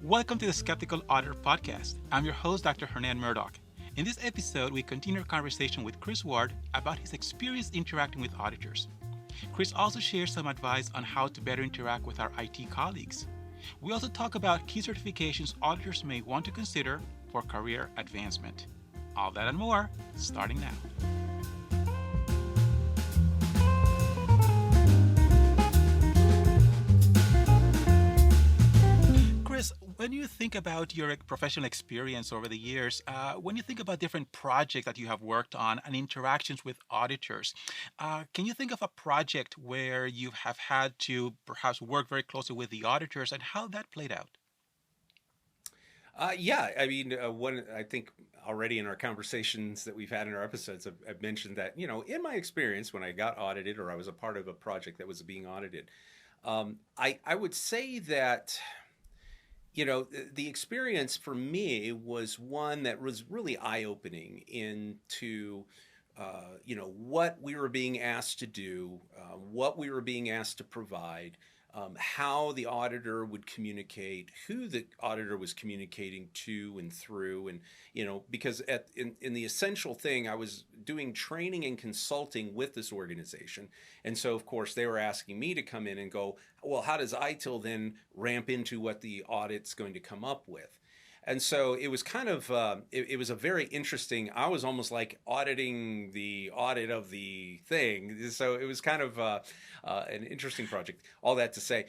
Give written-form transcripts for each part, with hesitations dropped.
Welcome to the Skeptical Auditor Podcast. I'm your host, Dr. Hernan Murdock. In this episode, we continue our conversation with Chris Ward about his experience interacting with auditors. Chris also shares some advice on how to better interact with our IT colleagues. We also talk about key certifications auditors may want to consider for career advancement. All that and more, starting now. Chris, when you think about your professional experience over the years, when you think about different projects that you have worked on and interactions with auditors, can you think of a project where you have had to perhaps work very closely with the auditors and how that played out? One I think already in our conversations that we've had in our episodes, I've mentioned that in my experience when I got audited or I was a part of a project that was being audited, I would say that the experience for me was one that was really eye-opening into what we were being asked to do, what we were being asked to provide, how the auditor would communicate, who the auditor was communicating to and through, and because in the essential thing, I was doing training and consulting with this organization, and so of course they were asking me to come in and go, well, how does ITIL then ramp into what the audit's going to come up with? And so it was kind of, it was a very interesting, I was almost like auditing the audit of the thing. So it was kind of an interesting project, all that to say.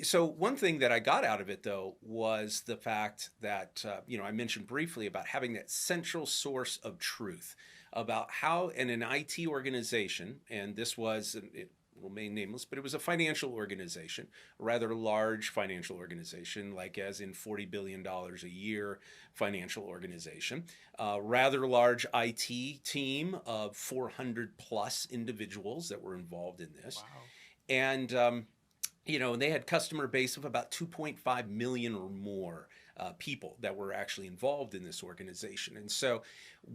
So one thing that I got out of it, though, was the fact that, I mentioned briefly about having that central source of truth about how in an IT organization, and this was, it remain nameless, but it was a financial organization, a rather large financial organization, like as in $40 billion a year financial organization, rather large IT team of 400 plus individuals that were involved in this. Wow. And, they had customer base of about 2.5 million or more people that were actually involved in this organization. And so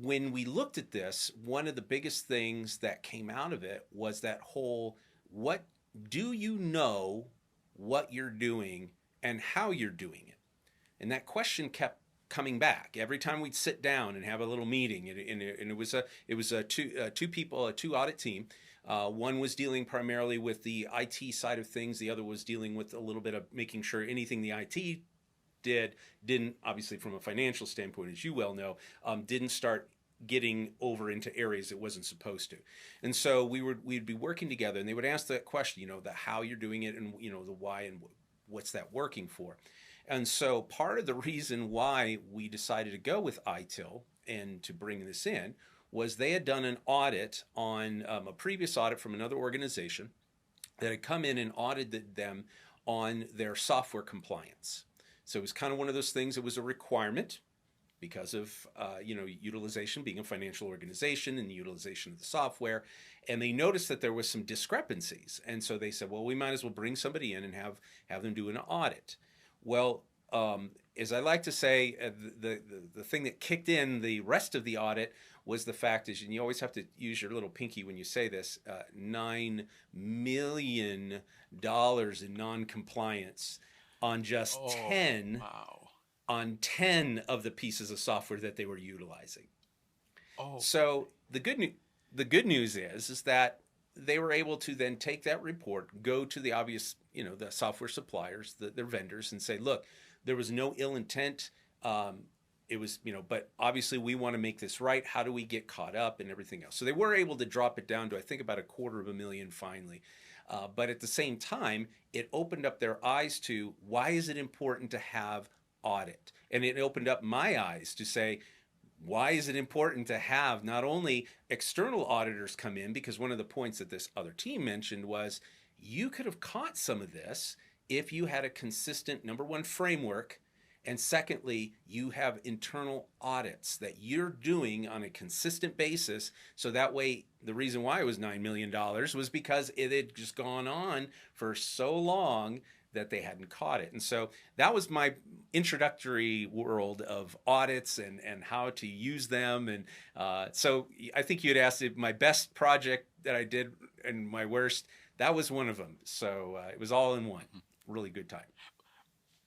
when we looked at this, one of the biggest things that came out of it was that whole, what do you know what you're doing and how you're doing it? And that question kept coming back every time we'd sit down and have a little meeting. And it was two people, a two audit team. One was dealing primarily with the IT side of things. The other was dealing with a little bit of making sure anything the IT didn't, obviously from a financial standpoint, as you well know, didn't start getting over into areas it wasn't supposed to. And so we'd be working together, and they would ask that question, the how you're doing it, and the why, and what's that working for. And so part of the reason why we decided to go with ITIL and to bring this in was they had done an audit on a previous audit from another organization that had come in and audited them on their software compliance. So it was kind of one of those things. It was a requirement because of utilization, being a financial organization and the utilization of the software. And they noticed that there was some discrepancies. And so they said, well, we might as well bring somebody in and have them do an audit. Well, as I like to say, the thing that kicked in the rest of the audit was the fact is, and you always have to use your little pinky when you say this, $9 million in non-compliance on just Oh, 10 wow. on 10 of the pieces of software that they were utilizing. Oh, So the good news is that they were able to then take that report, go to the obvious, the software suppliers, their vendors, and say, look, there was no ill intent. It was, but obviously we want to make this right. How do we get caught up and everything else? So they were able to drop it down to, I think, about $250,000 finally. But at the same time, it opened up their eyes to why is it important to have audit? And it opened up my eyes to say, why is it important to have not only external auditors come in? Because one of the points that this other team mentioned was you could have caught some of this if you had a consistent, number one, framework. And secondly, you have internal audits that you're doing on a consistent basis. So that way, the reason why it was $9 million was because it had just gone on for so long that they hadn't caught it. And so that was my introductory world of audits and how to use them. And so I think you had asked if my best project that I did and my worst, that was one of them. So it was all in one. Really good time.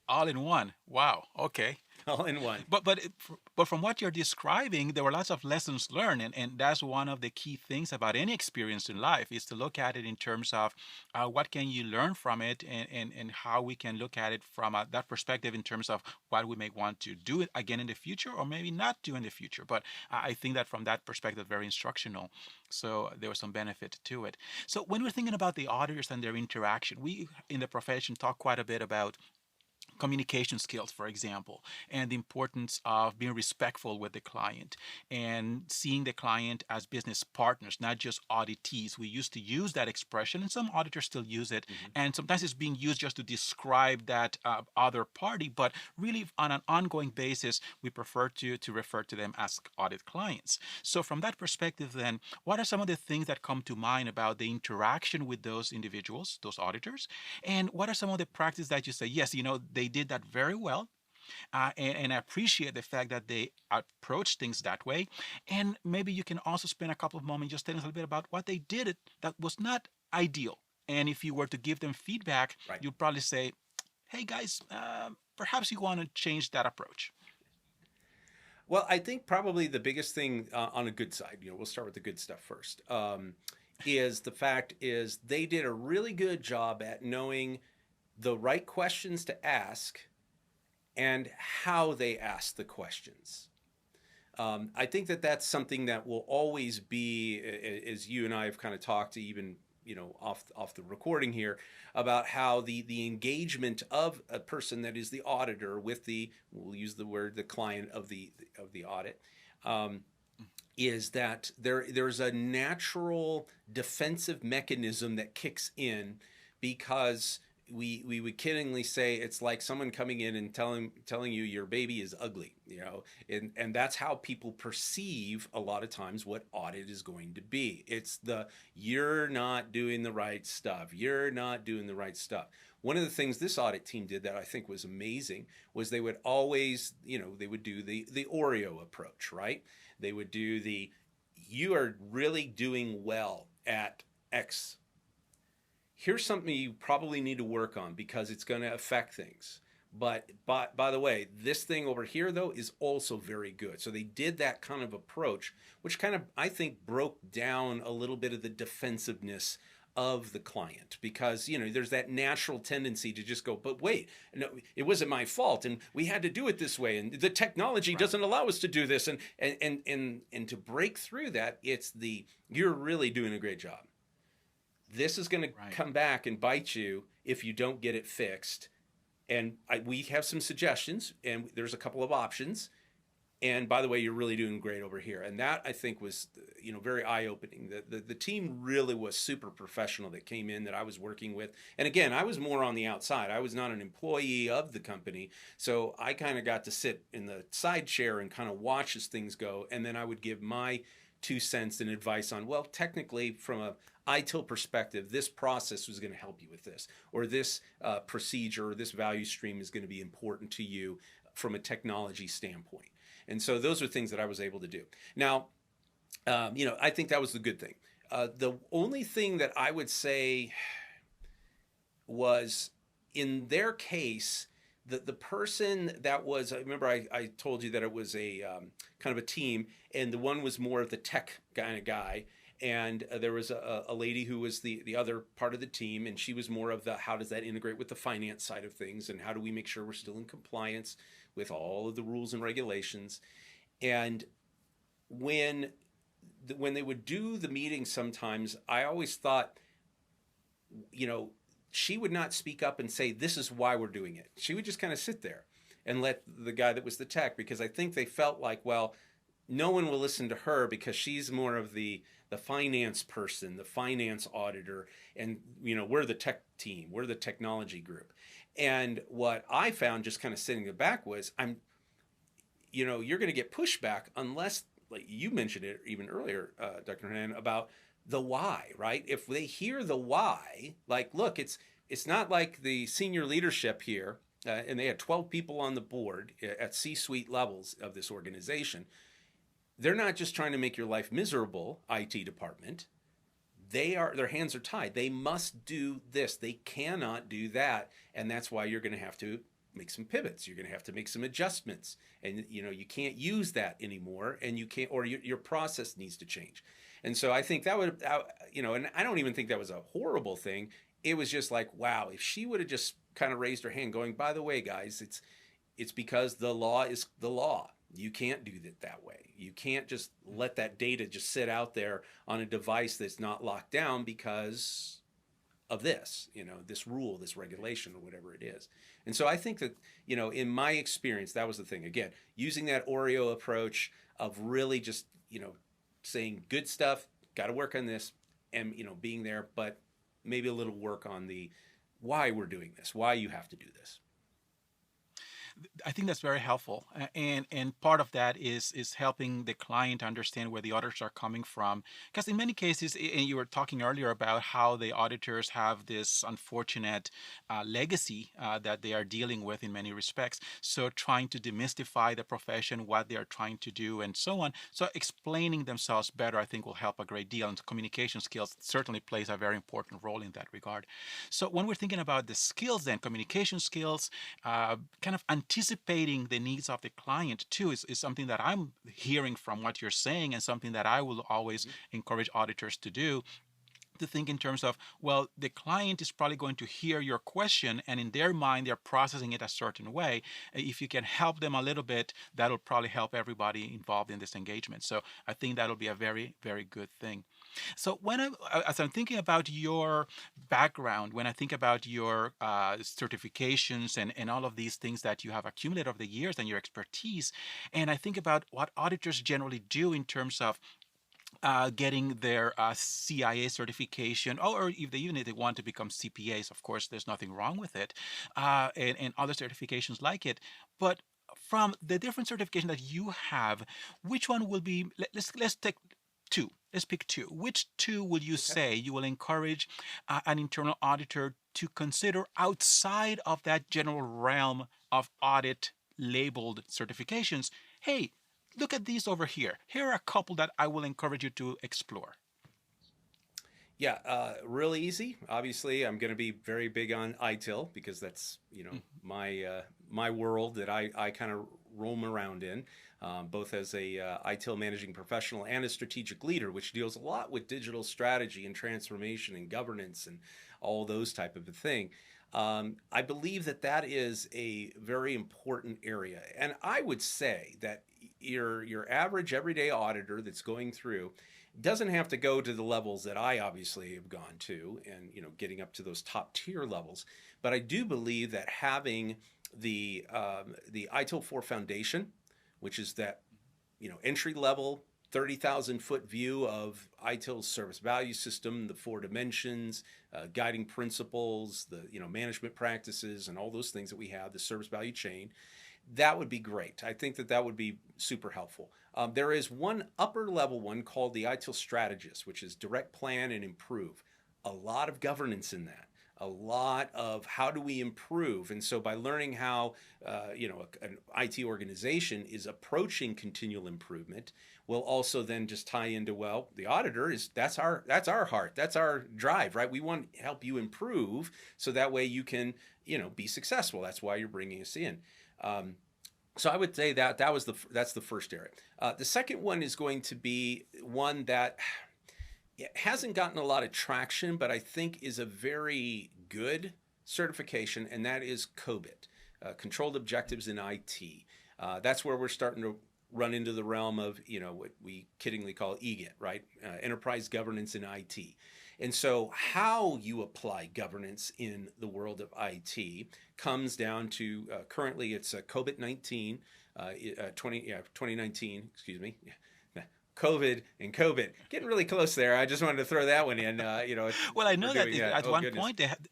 All in one. Wow. Okay. all in one. But from what you're describing, there were lots of lessons learned, and that's one of the key things about any experience in life is to look at it in terms of what can you learn from it, and how we can look at it from that perspective in terms of what we may want to do it again in the future, or maybe not do in the future. But I think that from that perspective, very instructional. So there was some benefit to it. So when we're thinking about the auditors and their interaction, we in the profession talk quite a bit about communication skills, for example, and the importance of being respectful with the client and seeing the client as business partners, not just auditees. We used to use that expression, and some auditors still use it. Hmm. And sometimes it's being used just to describe that other party, but really on an ongoing basis, we prefer to refer to them as audit clients. So, from that perspective, then, what are some of the things that come to mind about the interaction with those individuals, those auditors? And what are some of the practices that you say, yes, they did that very well, and I appreciate the fact that they approach things that way. And maybe you can also spend a couple of moments just telling us a little bit about what they did that was not ideal. And if you were to give them feedback, Right. you'd probably say, hey guys, perhaps you want to change that approach. Well, I think probably the biggest thing on a good side, we'll start with the good stuff first, is the fact is they did a really good job at knowing the right questions to ask and how they ask the questions. I think that that's something that will always be, as you and I have kind of talked, even off the recording here, about how the engagement of a person that is the auditor with we'll use the word, the client of the audit, is that there's a natural defensive mechanism that kicks in, because we would kiddingly say it's like someone coming in and telling you your baby is ugly, and that's how people perceive a lot of times what audit is going to be. It's you're not doing the right stuff. You're not doing the right stuff. One of the things this audit team did that I think was amazing was they would always, they would do the Oreo approach, right? They would do you are really doing well at X. Here's something you probably need to work on because it's going to affect things. But by the way, this thing over here, though, is also very good. So they did that kind of approach, which kind of, I think, broke down a little bit of the defensiveness of the client, because there's that natural tendency to just go, but wait, no, it wasn't my fault, and we had to do it this way, and the technology doesn't allow us to do this, and to break through that, it's you're really doing a great job. This is going to come back and bite you if you don't get it fixed. And we have some suggestions, and there's a couple of options. And by the way, you're really doing great over here. And that, I think, was very eye-opening. The team really was super professional that came in that I was working with. And again, I was more on the outside. I was not an employee of the company. So I kind of got to sit in the side chair and kind of watch as things go. And then I would give my 2 cents and advice on, well, technically, from a ITIL perspective, this process was going to help you with this, or this procedure or this value stream is going to be important to you from a technology standpoint. And so those are things that I was able to do. Now, I think that was the good thing. The only thing that I would say was, in their case, the person that was, I remember I told you that it was a kind of a team, and the one was more of the tech kind of guy. And there was a lady who was the other part of the team, and she was more of the how does that integrate with the finance side of things, and how do we make sure we're still in compliance with all of the rules and regulations. And when they would do the meeting sometimes, I always thought, she would not speak up and say, this is why we're doing it. She would just kind of sit there and let the guy that was the tech, because I think they felt like, well, no one will listen to her because she's more of the finance person, the finance auditor, and we're the tech team, we're the technology group. And what I found just kind of sitting in the back was, you're going to get pushback unless, like you mentioned it even earlier, Dr. Hernan, about the why, right? If they hear the why, like, look, it's not like the senior leadership here, and they had 12 people on the board at C-suite levels of this organization. They're not just trying to make your life miserable, IT department. Their hands are tied. They must do this. They cannot do that. And that's why you're going to have to make some pivots. You're going to have to make some adjustments, and you can't use that anymore, and you can't, or your process needs to change. And so I think that would, and I don't even think that was a horrible thing. It was just like, wow, if she would have just kind of raised her hand, going, by the way, guys, it's because the law is the law. You can't do it that way. You can't just let that data just sit out there on a device that's not locked down because of this, this rule, this regulation, or whatever it is. And so I think that, in my experience, that was the thing. Again, using that Oreo approach of really just, saying good stuff, got to work on this, and, being there, but maybe a little work on the why we're doing this, why you have to do this. I think that's very helpful, and part of that is helping the client understand where the auditors are coming from. Because in many cases, and you were talking earlier about how the auditors have this unfortunate legacy that they are dealing with in many respects. So trying to demystify the profession, what they are trying to do, and so on. So explaining themselves better, I think, will help a great deal. And communication skills certainly plays a very important role in that regard. So when we're thinking about the skills, then communication skills, kind of anticipating the needs of the client too is something that I'm hearing from what you're saying, and something that I will always encourage auditors to do, to think in terms of, well, the client is probably going to hear your question, and in their mind they're processing it a certain way. If you can help them a little bit, that'll probably help everybody involved in this engagement. So I think that'll be a very, very good thing. So as I'm thinking about your background, when I think about your certifications and all of these things that you have accumulated over the years and your expertise, and I think about what auditors generally do in terms of getting their CIA certification, or if they want to become CPAs, of course, there's nothing wrong with it, and other certifications like it. But from the different certifications that you have, which one will be? Let's take two. Let's pick two. Which two would you say you will encourage an internal auditor to consider outside of that general realm of audit labeled certifications? Hey, look at these over here. Here are a couple that I will encourage you to explore. Yeah, real easy. Obviously, I'm going to be very big on ITIL because that's my world that I kind of roam around in, both as a ITIL managing professional and a strategic leader, which deals a lot with digital strategy and transformation and governance and all those type of a thing. I believe that is a very important area, and I would say that your average everyday auditor that's going through doesn't have to go to the levels that I obviously have gone to, and getting up to those top tier levels. But I do believe that having the ITIL 4 foundation, which is that entry level 30,000 foot view of ITIL's service value system, the 4 dimensions, guiding principles, the management practices, and all those things that we have, the service value chain. That would be great. I think that would be super helpful. There is one upper level one called the ITIL Strategist, which is direct, plan, and improve. A lot of governance in that. A lot of how do we improve. And so by learning how an IT organization is approaching continual improvement, will also then just tie into, well, the auditor that's our heart, that's our drive, right? We want to help you improve so that way you can be successful. That's why you're bringing us in. So I would say that's the first area. The second one is going to be one that it hasn't gotten a lot of traction, but I think is a very good certification, and that is COBIT, Controlled Objectives in IT. That's where we're starting to run into the realm of what we kiddingly call EGIT, right? Enterprise Governance in IT. And so how you apply governance in the world of IT comes down to currently it's COBIT 2019, excuse me. COVID and COVID, getting really close there. I just wanted to throw that one in. Well, I know that at one point they had.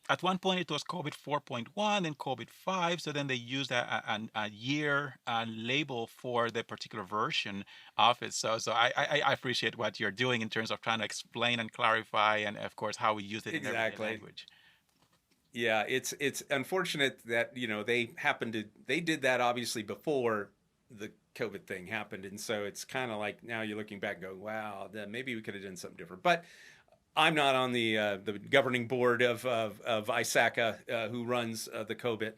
At one point, it was COVID 4.1 and COVID 5. So then they used a year label for the particular version of it. So I appreciate what you're doing in terms of trying to explain and clarify, and of course how we use it in everyday language. Yeah, it's unfortunate that they did that obviously before the COVID thing happened, and so it's kind of like now you're looking back and going, wow, maybe we could have done something different. But I'm not on the governing board of ISACA, who runs the COBIT.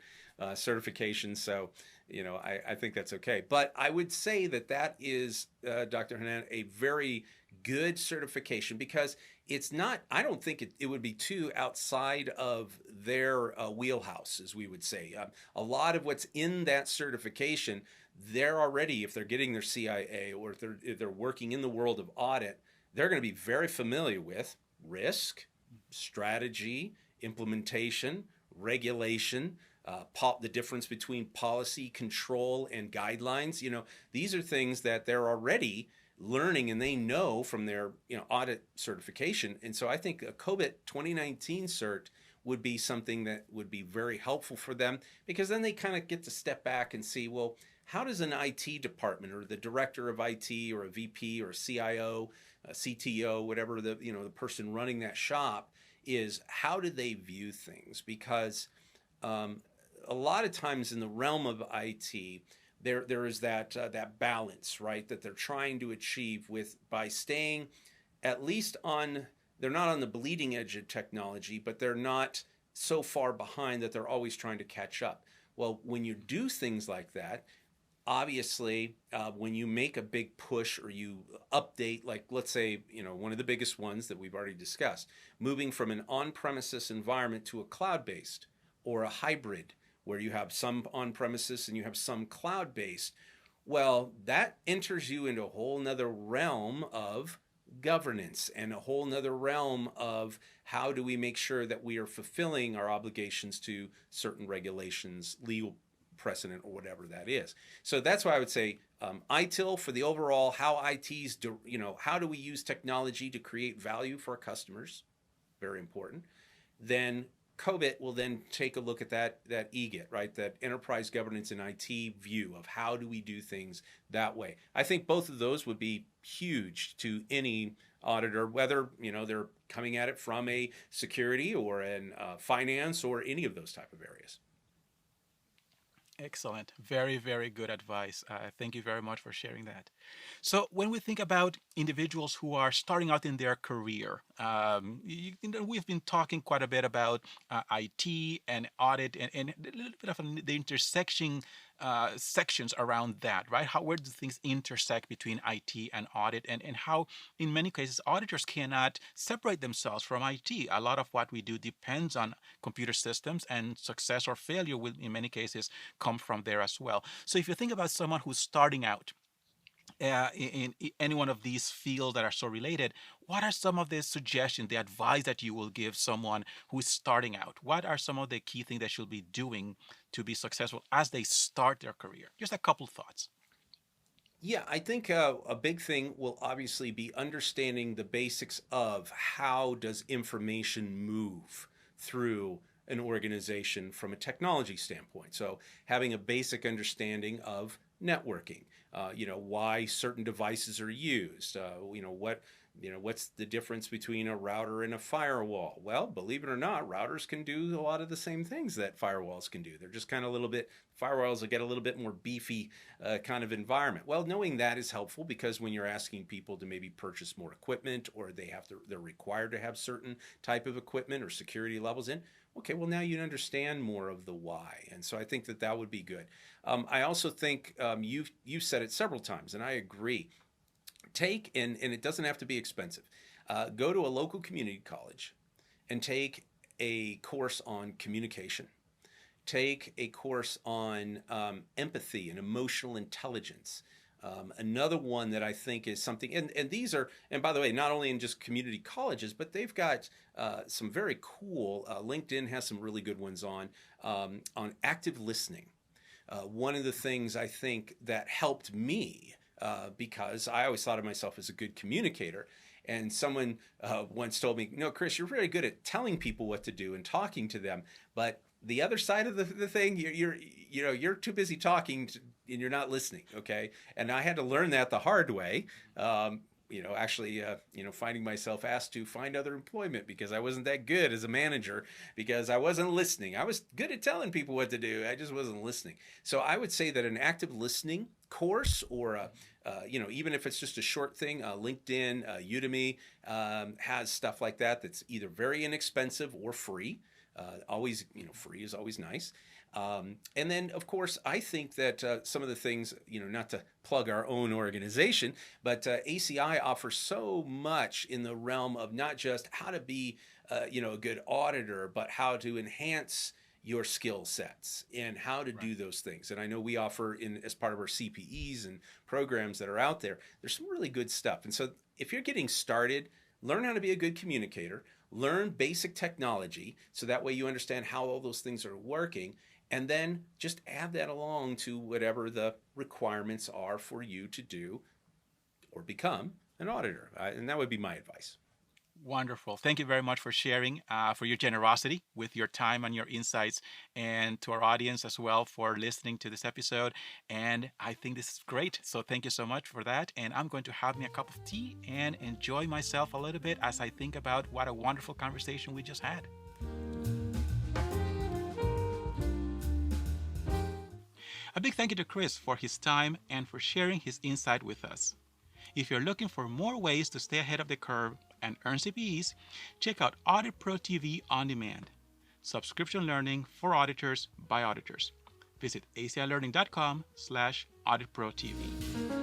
certification. So, I think that's okay. But I would say that is, Dr. Hernan, a very good certification because it's not, I don't think it would be too outside of their wheelhouse, as we would say. A lot of what's in that certification, they're already, if they're getting their CIA or if they're working in the world of audit, they're going to be very familiar with risk, strategy, implementation, regulation, the difference between policy, control, and guidelines. These are things that they're already learning and they know from their audit certification. And so I think a COBIT 2019 cert would be something that would be very helpful for them, because then they kind of get to step back and see, well, how does an IT department or the director of IT or a VP or a CIO, a CTO, whatever the person running that shop is, how do they view things? Because a lot of times in the realm of IT, there is that balance, right, that they're trying to achieve by staying at least they're not on the bleeding edge of technology, but they're not so far behind that they're always trying to catch up. Well, when you do things like that, obviously, when you make a big push or you update, like let's say, one of the biggest ones that we've already discussed, moving from an on-premises environment to a cloud-based or a hybrid, where you have some on-premises and you have some cloud-based, well, that enters you into a whole nother realm of governance and a whole nother realm of how do we make sure that we are fulfilling our obligations to certain regulations, legal precedent, or whatever that is. So that's why I would say ITIL for the overall how ITs do, how do we use technology to create value for our customers? Very important. Then COBIT will then take a look at that EGIT, right? That enterprise governance and IT view of how do we do things that way. I think both of those would be huge to any auditor, whether they're coming at it from a security or an finance or any of those type of areas. Excellent. Very, very good advice. Thank you very much for sharing that. So, when we think about individuals who are starting out in their career, we've been talking quite a bit about IT and audit and a little bit of the intersection sections around that, right? Where do things intersect between IT and audit, and how, in many cases, auditors cannot separate themselves from IT. A lot of what we do depends on computer systems, and success or failure will, in many cases, come from there as well. So if you think about someone who's starting out in any one of these fields that are so related, what are some of the suggestions, the advice that you will give someone who is starting out? What are some of the key things they should be doing to be successful as they start their career? Just a couple thoughts. Yeah, I think a big thing will obviously be understanding the basics of how does information move through an organization from a technology standpoint. So having a basic understanding of networking, why certain devices are used, what's the difference between a router and a firewall? Well, believe it or not, routers can do a lot of the same things that firewalls can do. They're just kind of a little bit, firewalls will get a little bit more beefy kind of environment. Well, knowing that is helpful, because when you're asking people to maybe purchase more equipment, or they're required to have certain type of equipment or security levels in, okay, well, now you understand more of the why. And so I think that would be good. I also think you've said it several times, and I agree. And it doesn't have to be expensive. Go to a local community college and take a course on communication. Take a course on empathy and emotional intelligence. Another one that I think is something, and these are, and by the way, not only in just community colleges, but they've got some very cool, LinkedIn has some really good ones on active listening. One of the things I think that helped me, because I always thought of myself as a good communicator, and someone once told me, "No, Chris, you're really good at telling people what to do and talking to them, but the other side of the thing, you're too busy talking and you're not listening." Okay, and I had to learn that the hard way. Finding myself asked to find other employment because I wasn't that good as a manager, because I wasn't listening. I was good at telling people what to do, I just wasn't listening. So I would say that an active listening course, or even if it's just a short thing, LinkedIn, Udemy has stuff like that that's either very inexpensive or free. Free is always nice. And then, of course, I think that some of the things, not to plug our own organization, but ACI offers so much in the realm of not just how to be, a good auditor, but how to enhance your skill sets and how to do those things. And I know we offer as part of our CPEs and programs that are out there, there's some really good stuff. And so if you're getting started, learn how to be a good communicator, learn basic technology so that way you understand how all those things are working, and then just add that along to whatever the requirements are for you to do or become an auditor. And that would be my advice. Wonderful. Thank you very much for sharing, for your generosity with your time and your insights, and to our audience as well for listening to this episode. And I think this is great. So thank you so much for that. And I'm going to have me a cup of tea and enjoy myself a little bit as I think about what a wonderful conversation we just had. A big thank you to Chris for his time and for sharing his insight with us. If you're looking for more ways to stay ahead of the curve and earn CPEs, check out Audit Pro TV On Demand, subscription learning for auditors by auditors. Visit acilearning.com/auditprotv.